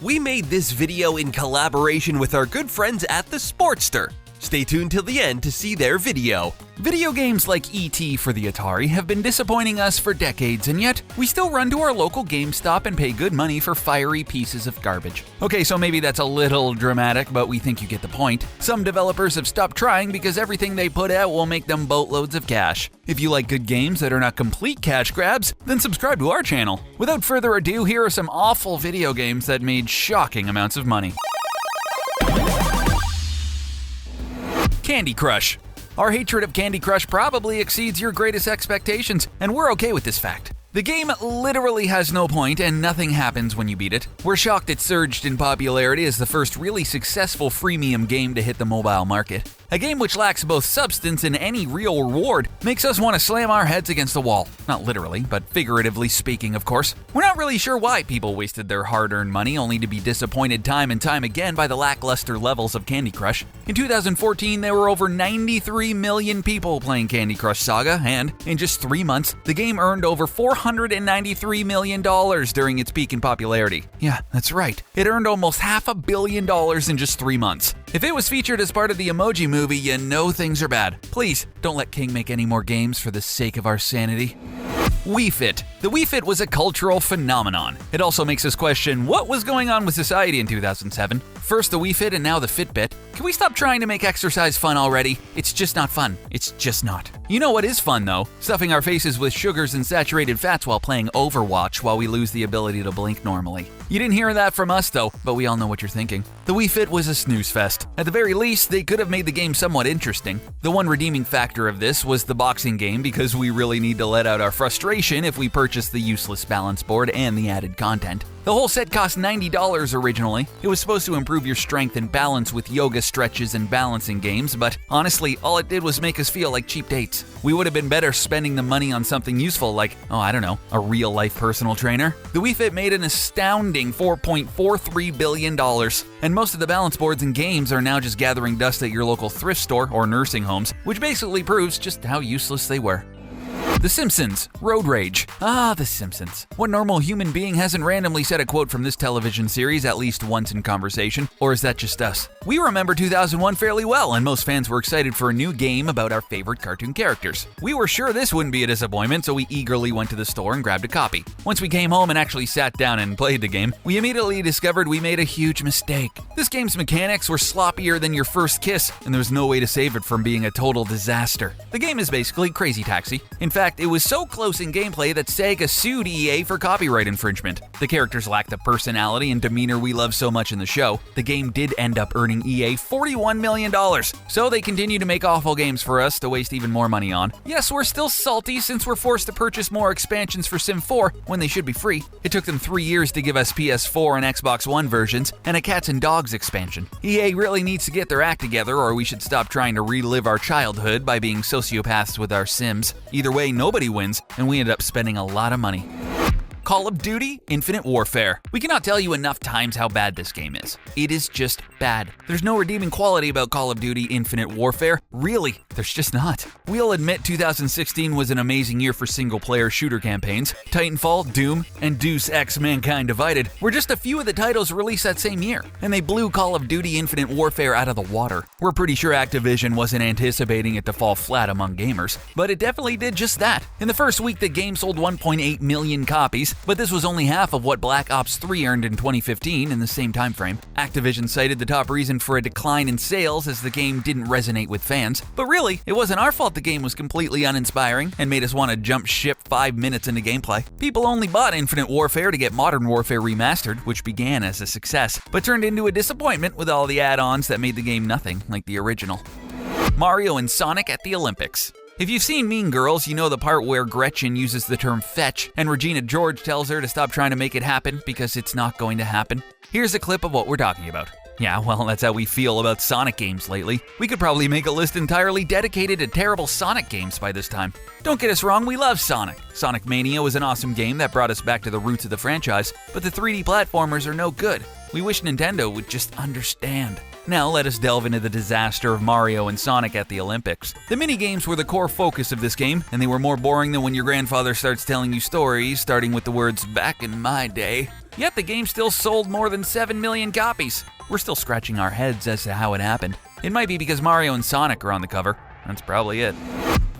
We made this video in collaboration with our good friends at the Sportster. Stay tuned till the end to see their video. Video games like E.T. for the Atari have been disappointing us for decades, and yet we still run to our local GameStop and pay good money for fiery pieces of garbage. Okay, so maybe that's a little dramatic, but we think you get the point. Some developers have stopped trying because everything they put out will make them boatloads of cash. If you like good games that are not complete cash grabs, then subscribe to our channel. Without further ado, here are some awful video games that made shocking amounts of money. Candy Crush. Our hatred of Candy Crush probably exceeds your greatest expectations, and we're okay with this fact. The game literally has no point and nothing happens when you beat it. We're shocked it surged in popularity as the first really successful freemium game to hit the mobile market. A game which lacks both substance and any real reward makes us want to slam our heads against the wall. Not literally, but figuratively speaking, of course. We're not really sure why people wasted their hard-earned money only to be disappointed time and time again by the lackluster levels of Candy Crush. In 2014, there were over 93 million people playing Candy Crush Saga, and in just 3 months, the game earned over $493 million during its peak in popularity. Yeah, that's right. It earned almost $500 million in just 3 months. If it was featured as part of the Emoji Movie, you know things are bad. Please, don't let King make any more games for the sake of our sanity. Wii Fit. The Wii Fit was a cultural phenomenon. It also makes us question what was going on with society in 2007. First the Wii Fit and now the Fitbit. Can we stop trying to make exercise fun already? It's just not fun. It's just not. You know what is fun though? Stuffing our faces with sugars and saturated fats while playing Overwatch while we lose the ability to blink normally. You didn't hear that from us though, but we all know what you're thinking. The Wii Fit was a snooze fest. At the very least, they could have made the game somewhat interesting. The one redeeming factor of this was the boxing game because we really need to let out our frustration if we purchase the useless balance board and the added content. The whole set cost $90 originally. It was supposed to improve your strength and balance with yoga stretches and balancing games, but honestly, all it did was make us feel like cheap dates. We would have been better spending the money on something useful like, a real-life personal trainer. The Wii Fit made an astounding $4.43 billion, and most of the balance boards and games are now just gathering dust at your local thrift store or nursing homes, which basically proves just how useless they were. The Simpsons Road Rage. Ah, The Simpsons. What normal human being hasn't randomly said a quote from this television series at least once in conversation? Or is that just us? We remember 2001 fairly well, and most fans were excited for a new game about our favorite cartoon characters. We were sure this wouldn't be a disappointment, so we eagerly went to the store and grabbed a copy. Once we came home and actually sat down and played the game, we immediately discovered we made a huge mistake. This game's mechanics were sloppier than your first kiss, and there was no way to save it from being a total disaster. The game is basically Crazy Taxi. In fact, it was so close in gameplay that Sega sued EA for copyright infringement. The characters lack the personality and demeanor we love so much in the show. The game did end up earning EA $41 million, so they continue to make awful games for us to waste even more money on. Yes, we're still salty since we're forced to purchase more expansions for Sim 4 when they should be free. It took them 3 years to give us PS4 and Xbox One versions and a Cats and Dogs expansion. EA really needs to get their act together, or we should stop trying to relive our childhood by being sociopaths with our Sims. Either way, nobody wins, and we end up spending a lot of money. Call of Duty Infinite Warfare. We cannot tell you enough times how bad this game is. It is just bad. There's no redeeming quality about Call of Duty Infinite Warfare. Really, there's just not. We'll admit 2016 was an amazing year for single-player shooter campaigns. Titanfall, Doom, and Deus Ex Mankind Divided were just a few of the titles released that same year, and they blew Call of Duty Infinite Warfare out of the water. We're pretty sure Activision wasn't anticipating it to fall flat among gamers, but it definitely did just that. In the first week, the game sold 1.8 million copies, but this was only half of what Black Ops 3 earned in 2015 in the same time frame. Activision cited the top reason for a decline in sales as the game didn't resonate with fans, but really, it wasn't our fault the game was completely uninspiring and made us want to jump ship 5 minutes into gameplay. People only bought Infinite Warfare to get Modern Warfare Remastered, which began as a success, but turned into a disappointment with all the add-ons that made the game nothing like the original. Mario and Sonic at the Olympics. If you've seen Mean Girls, you know the part where Gretchen uses the term fetch, and Regina George tells her to stop trying to make it happen because it's not going to happen. Here's a clip of what we're talking about. Yeah, well, that's how we feel about Sonic games lately. We could probably make a list entirely dedicated to terrible Sonic games by this time. Don't get us wrong, we love Sonic. Sonic Mania was an awesome game that brought us back to the roots of the franchise, but the 3D platformers are no good. We wish Nintendo would just understand. Now let us delve into the disaster of Mario and Sonic at the Olympics. The minigames were the core focus of this game, and they were more boring than when your grandfather starts telling you stories, starting with the words, "back in my day." Yet the game still sold more than 7 million copies. We're still scratching our heads as to how it happened. It might be because Mario and Sonic are on the cover. That's probably it.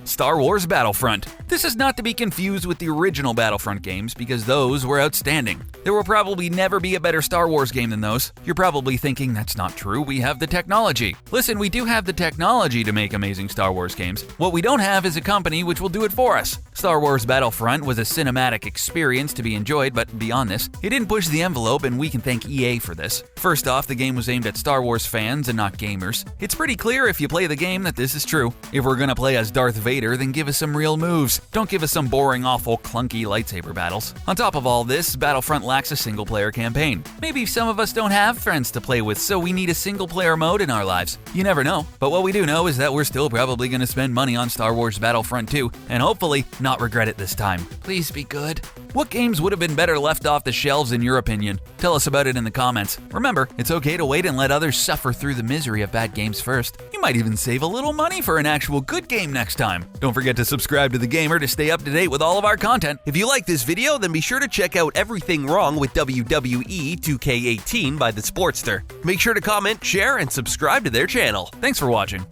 Star Wars Battlefront. This is not to be confused with the original Battlefront games because those were outstanding. There will probably never be a better Star Wars game than those. You're probably thinking that's not true, we have the technology. Listen, we do have the technology to make amazing Star Wars games. What we don't have is a company which will do it for us. Star Wars Battlefront was a cinematic experience to be enjoyed, but beyond this, it didn't push the envelope and we can thank EA for this. First off, the game was aimed at Star Wars fans and not gamers. It's pretty clear if you play the game that this is true. If we're gonna play as Darth Vader, then give us some real moves. Don't give us some boring, awful, clunky lightsaber battles. On top of all this, Battlefront lacks a single-player campaign. Maybe some of us don't have friends to play with, so we need a single-player mode in our lives. You never know, but what we do know is that we're still probably gonna spend money on Star Wars Battlefront 2, and hopefully not regret it this time. Please be good. What games would have been better left off the shelves in your opinion? Tell us about it in the comments. Remember, it's okay to wait and let others suffer through the misery of bad games first. You might even save a little money for an actual good game next time. Don't forget to subscribe to The Gamer to stay up to date with all of our content. If you like this video, then be sure to check out Everything Wrong with WWE 2K18 by the Sportster. Make sure to comment, share, and subscribe to their channel. Thanks for watching.